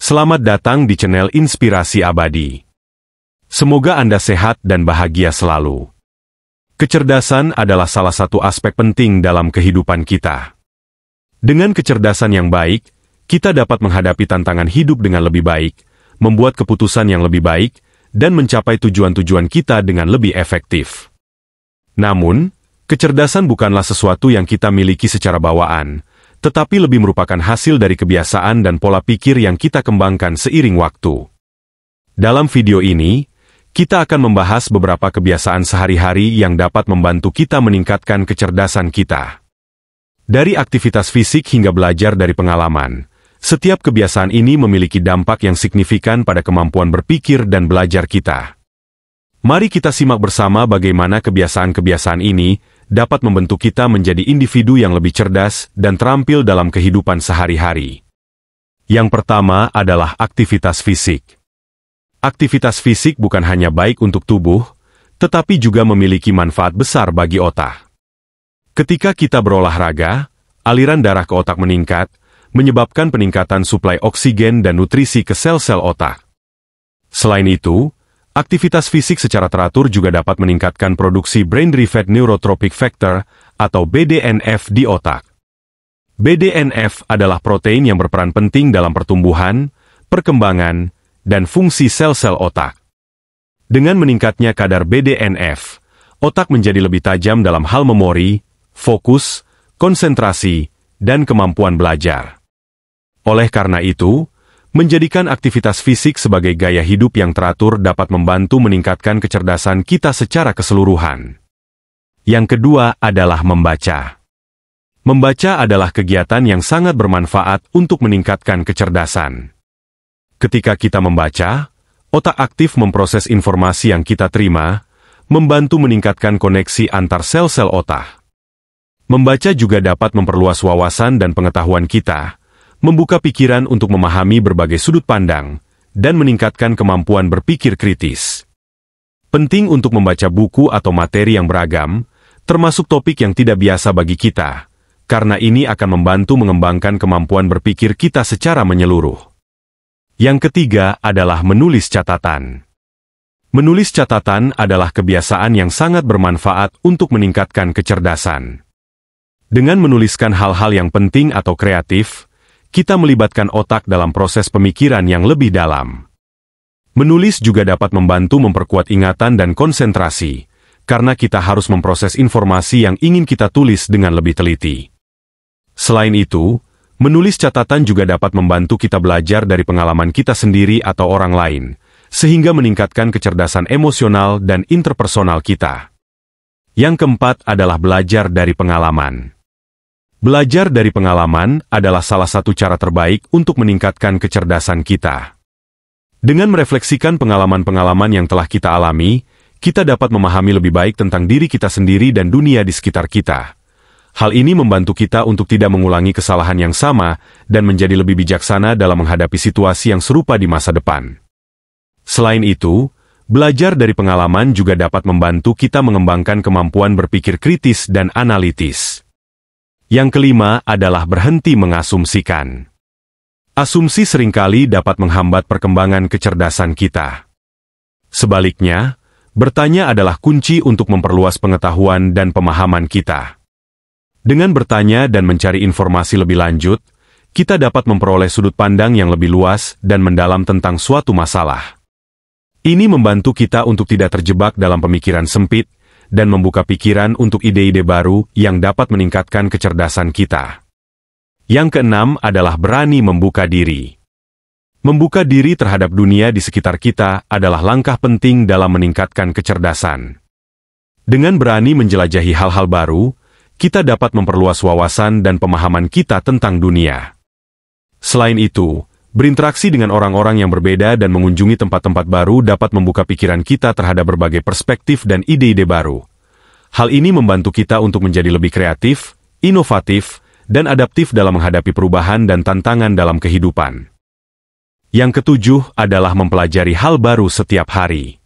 Selamat datang di channel Inspirasi Abadi. Semoga Anda sehat dan bahagia selalu. Kecerdasan adalah salah satu aspek penting dalam kehidupan kita. Dengan kecerdasan yang baik, kita dapat menghadapi tantangan hidup dengan lebih baik, membuat keputusan yang lebih baik, dan mencapai tujuan-tujuan kita dengan lebih efektif. Namun, kecerdasan bukanlah sesuatu yang kita miliki secara bawaan, tetapi lebih merupakan hasil dari kebiasaan dan pola pikir yang kita kembangkan seiring waktu. Dalam video ini, kita akan membahas beberapa kebiasaan sehari-hari yang dapat membantu kita meningkatkan kecerdasan kita. Dari aktivitas fisik hingga belajar dari pengalaman, setiap kebiasaan ini memiliki dampak yang signifikan pada kemampuan berpikir dan belajar kita. Mari kita simak bersama bagaimana kebiasaan-kebiasaan ini dapat membentuk kita menjadi individu yang lebih cerdas dan terampil dalam kehidupan sehari-hari. Yang pertama adalah aktivitas fisik. Aktivitas fisik bukan hanya baik untuk tubuh, tetapi juga memiliki manfaat besar bagi otak. Ketika kita berolahraga, aliran darah ke otak meningkat, menyebabkan peningkatan suplai oksigen dan nutrisi ke sel-sel otak. Selain itu, aktivitas fisik secara teratur juga dapat meningkatkan produksi Brain-Derived Neurotrophic Factor atau BDNF di otak. BDNF adalah protein yang berperan penting dalam pertumbuhan, perkembangan, dan fungsi sel-sel otak. Dengan meningkatnya kadar BDNF, otak menjadi lebih tajam dalam hal memori, fokus, konsentrasi, dan kemampuan belajar. Oleh karena itu, menjadikan aktivitas fisik sebagai gaya hidup yang teratur dapat membantu meningkatkan kecerdasan kita secara keseluruhan. Yang kedua adalah membaca. Membaca adalah kegiatan yang sangat bermanfaat untuk meningkatkan kecerdasan. Ketika kita membaca, otak aktif memproses informasi yang kita terima, membantu meningkatkan koneksi antar sel-sel otak. Membaca juga dapat memperluas wawasan dan pengetahuan kita, membuka pikiran untuk memahami berbagai sudut pandang, dan meningkatkan kemampuan berpikir kritis. Penting untuk membaca buku atau materi yang beragam, termasuk topik yang tidak biasa bagi kita, karena ini akan membantu mengembangkan kemampuan berpikir kita secara menyeluruh. Yang ketiga adalah menulis catatan. Menulis catatan adalah kebiasaan yang sangat bermanfaat untuk meningkatkan kecerdasan. Dengan menuliskan hal-hal yang penting atau kreatif, kita melibatkan otak dalam proses pemikiran yang lebih dalam. Menulis juga dapat membantu memperkuat ingatan dan konsentrasi, karena kita harus memproses informasi yang ingin kita tulis dengan lebih teliti. Selain itu, menulis catatan juga dapat membantu kita belajar dari pengalaman kita sendiri atau orang lain, sehingga meningkatkan kecerdasan emosional dan interpersonal kita. Yang keempat adalah belajar dari pengalaman. Belajar dari pengalaman adalah salah satu cara terbaik untuk meningkatkan kecerdasan kita. Dengan merefleksikan pengalaman-pengalaman yang telah kita alami, kita dapat memahami lebih baik tentang diri kita sendiri dan dunia di sekitar kita. Hal ini membantu kita untuk tidak mengulangi kesalahan yang sama dan menjadi lebih bijaksana dalam menghadapi situasi yang serupa di masa depan. Selain itu, belajar dari pengalaman juga dapat membantu kita mengembangkan kemampuan berpikir kritis dan analitis. Yang kelima adalah berhenti mengasumsikan. Asumsi seringkali dapat menghambat perkembangan kecerdasan kita. Sebaliknya, bertanya adalah kunci untuk memperluas pengetahuan dan pemahaman kita. Dengan bertanya dan mencari informasi lebih lanjut, kita dapat memperoleh sudut pandang yang lebih luas dan mendalam tentang suatu masalah. Ini membantu kita untuk tidak terjebak dalam pemikiran sempit, dan membuka pikiran untuk ide-ide baru yang dapat meningkatkan kecerdasan kita. Yang keenam adalah berani membuka diri. Membuka diri terhadap dunia di sekitar kita adalah langkah penting dalam meningkatkan kecerdasan. Dengan berani menjelajahi hal-hal baru, kita dapat memperluas wawasan dan pemahaman kita tentang dunia. Selain itu, berinteraksi dengan orang-orang yang berbeda dan mengunjungi tempat-tempat baru dapat membuka pikiran kita terhadap berbagai perspektif dan ide-ide baru. Hal ini membantu kita untuk menjadi lebih kreatif, inovatif, dan adaptif dalam menghadapi perubahan dan tantangan dalam kehidupan. Yang ketujuh adalah mempelajari hal baru setiap hari.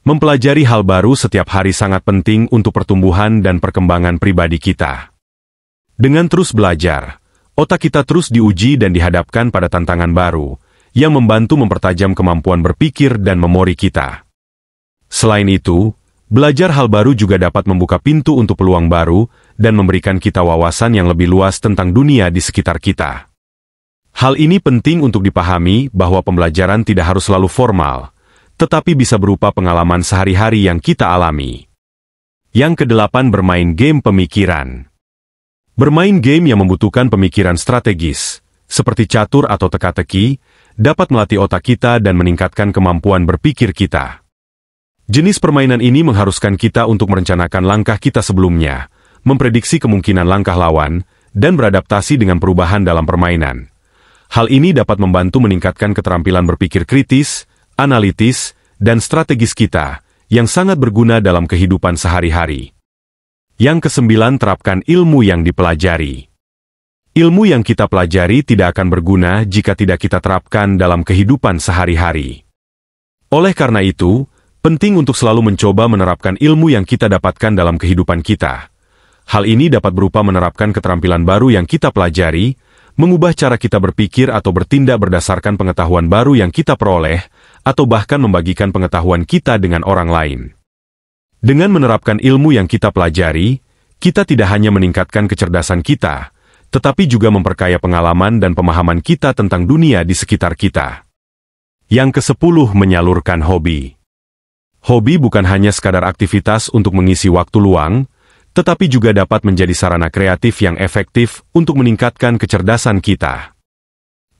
Mempelajari hal baru setiap hari sangat penting untuk pertumbuhan dan perkembangan pribadi kita. Dengan terus belajar, otak kita terus diuji dan dihadapkan pada tantangan baru, yang membantu mempertajam kemampuan berpikir dan memori kita. Selain itu, belajar hal baru juga dapat membuka pintu untuk peluang baru dan memberikan kita wawasan yang lebih luas tentang dunia di sekitar kita. Hal ini penting untuk dipahami bahwa pembelajaran tidak harus selalu formal, tetapi bisa berupa pengalaman sehari-hari yang kita alami. Yang kedelapan, bermain game pemikiran. Bermain game yang membutuhkan pemikiran strategis, seperti catur atau teka-teki, dapat melatih otak kita dan meningkatkan kemampuan berpikir kita. Jenis permainan ini mengharuskan kita untuk merencanakan langkah kita sebelumnya, memprediksi kemungkinan langkah lawan, dan beradaptasi dengan perubahan dalam permainan. Hal ini dapat membantu meningkatkan keterampilan berpikir kritis, analitis, dan strategis kita, yang sangat berguna dalam kehidupan sehari-hari. Yang kesembilan, terapkan ilmu yang dipelajari. Ilmu yang kita pelajari tidak akan berguna jika tidak kita terapkan dalam kehidupan sehari-hari. Oleh karena itu, penting untuk selalu mencoba menerapkan ilmu yang kita dapatkan dalam kehidupan kita. Hal ini dapat berupa menerapkan keterampilan baru yang kita pelajari, mengubah cara kita berpikir atau bertindak berdasarkan pengetahuan baru yang kita peroleh, atau bahkan membagikan pengetahuan kita dengan orang lain. Dengan menerapkan ilmu yang kita pelajari, kita tidak hanya meningkatkan kecerdasan kita, tetapi juga memperkaya pengalaman dan pemahaman kita tentang dunia di sekitar kita. Yang ke-10, menyalurkan hobi. Hobi bukan hanya sekadar aktivitas untuk mengisi waktu luang, tetapi juga dapat menjadi sarana kreatif yang efektif untuk meningkatkan kecerdasan kita.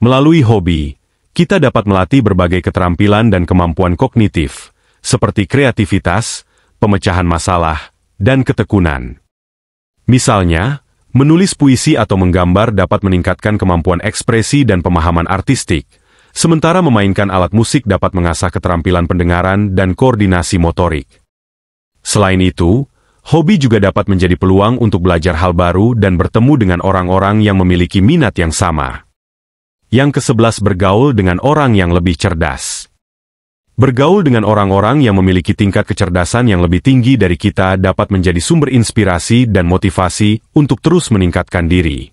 Melalui hobi, kita dapat melatih berbagai keterampilan dan kemampuan kognitif, seperti kreativitas, pemecahan masalah, dan ketekunan. Misalnya, menulis puisi atau menggambar dapat meningkatkan kemampuan ekspresi dan pemahaman artistik, sementara memainkan alat musik dapat mengasah keterampilan pendengaran dan koordinasi motorik. Selain itu, hobi juga dapat menjadi peluang untuk belajar hal baru dan bertemu dengan orang-orang yang memiliki minat yang sama. Yang ke-11, bergaul dengan orang yang lebih cerdas. Bergaul dengan orang-orang yang memiliki tingkat kecerdasan yang lebih tinggi dari kita dapat menjadi sumber inspirasi dan motivasi untuk terus meningkatkan diri.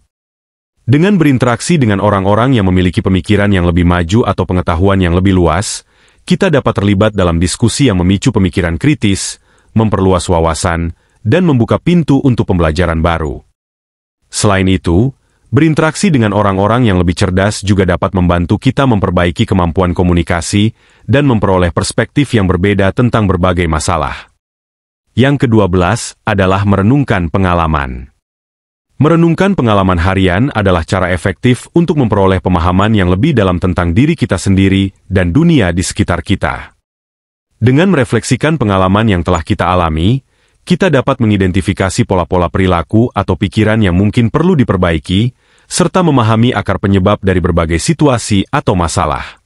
Dengan berinteraksi dengan orang-orang yang memiliki pemikiran yang lebih maju atau pengetahuan yang lebih luas, kita dapat terlibat dalam diskusi yang memicu pemikiran kritis, memperluas wawasan, dan membuka pintu untuk pembelajaran baru. Selain itu, berinteraksi dengan orang-orang yang lebih cerdas juga dapat membantu kita memperbaiki kemampuan komunikasi dan memperoleh perspektif yang berbeda tentang berbagai masalah. Yang ke-12 adalah merenungkan pengalaman. Merenungkan pengalaman harian adalah cara efektif untuk memperoleh pemahaman yang lebih dalam tentang diri kita sendiri dan dunia di sekitar kita. Dengan merefleksikan pengalaman yang telah kita alami, kita dapat mengidentifikasi pola-pola perilaku atau pikiran yang mungkin perlu diperbaiki, serta memahami akar penyebab dari berbagai situasi atau masalah.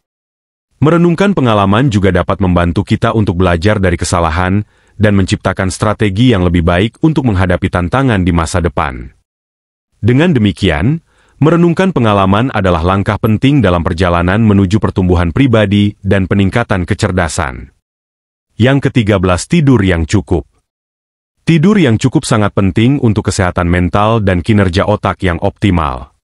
Merenungkan pengalaman juga dapat membantu kita untuk belajar dari kesalahan dan menciptakan strategi yang lebih baik untuk menghadapi tantangan di masa depan. Dengan demikian, merenungkan pengalaman adalah langkah penting dalam perjalanan menuju pertumbuhan pribadi dan peningkatan kecerdasan. Yang ke-13, tidur yang cukup. Tidur yang cukup sangat penting untuk kesehatan mental dan kinerja otak yang optimal.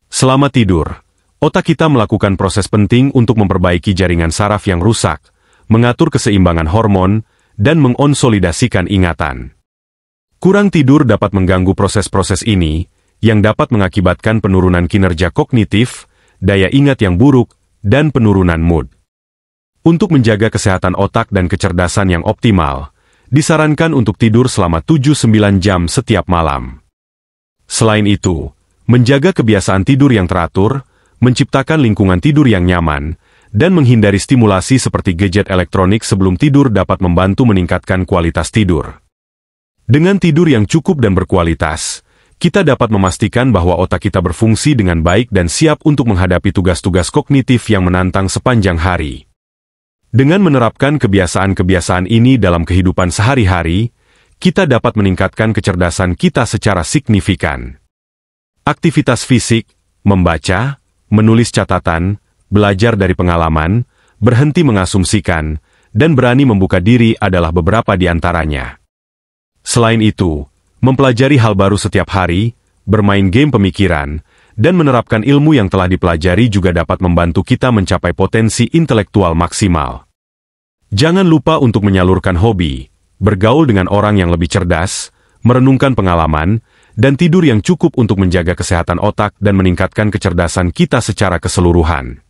Selama tidur, otak kita melakukan proses penting untuk memperbaiki jaringan saraf yang rusak, mengatur keseimbangan hormon, dan mengonsolidasikan ingatan. Kurang tidur dapat mengganggu proses-proses ini, yang dapat mengakibatkan penurunan kinerja kognitif, daya ingat yang buruk, dan penurunan mood. Untuk menjaga kesehatan otak dan kecerdasan yang optimal, disarankan untuk tidur selama 7-9 jam setiap malam. Selain itu, menjaga kebiasaan tidur yang teratur, menciptakan lingkungan tidur yang nyaman, dan menghindari stimulasi seperti gadget elektronik sebelum tidur dapat membantu meningkatkan kualitas tidur. Dengan tidur yang cukup dan berkualitas, kita dapat memastikan bahwa otak kita berfungsi dengan baik dan siap untuk menghadapi tugas-tugas kognitif yang menantang sepanjang hari. Dengan menerapkan kebiasaan-kebiasaan ini dalam kehidupan sehari-hari, kita dapat meningkatkan kecerdasan kita secara signifikan. Aktivitas fisik, membaca, menulis catatan, belajar dari pengalaman, berhenti mengasumsikan, dan berani membuka diri adalah beberapa di antaranya. Selain itu, mempelajari hal baru setiap hari, bermain game pemikiran, dan menerapkan ilmu yang telah dipelajari juga dapat membantu kita mencapai potensi intelektual maksimal. Jangan lupa untuk menyalurkan hobi, bergaul dengan orang yang lebih cerdas, merenungkan pengalaman, dan tidur yang cukup untuk menjaga kesehatan otak dan meningkatkan kecerdasan kita secara keseluruhan.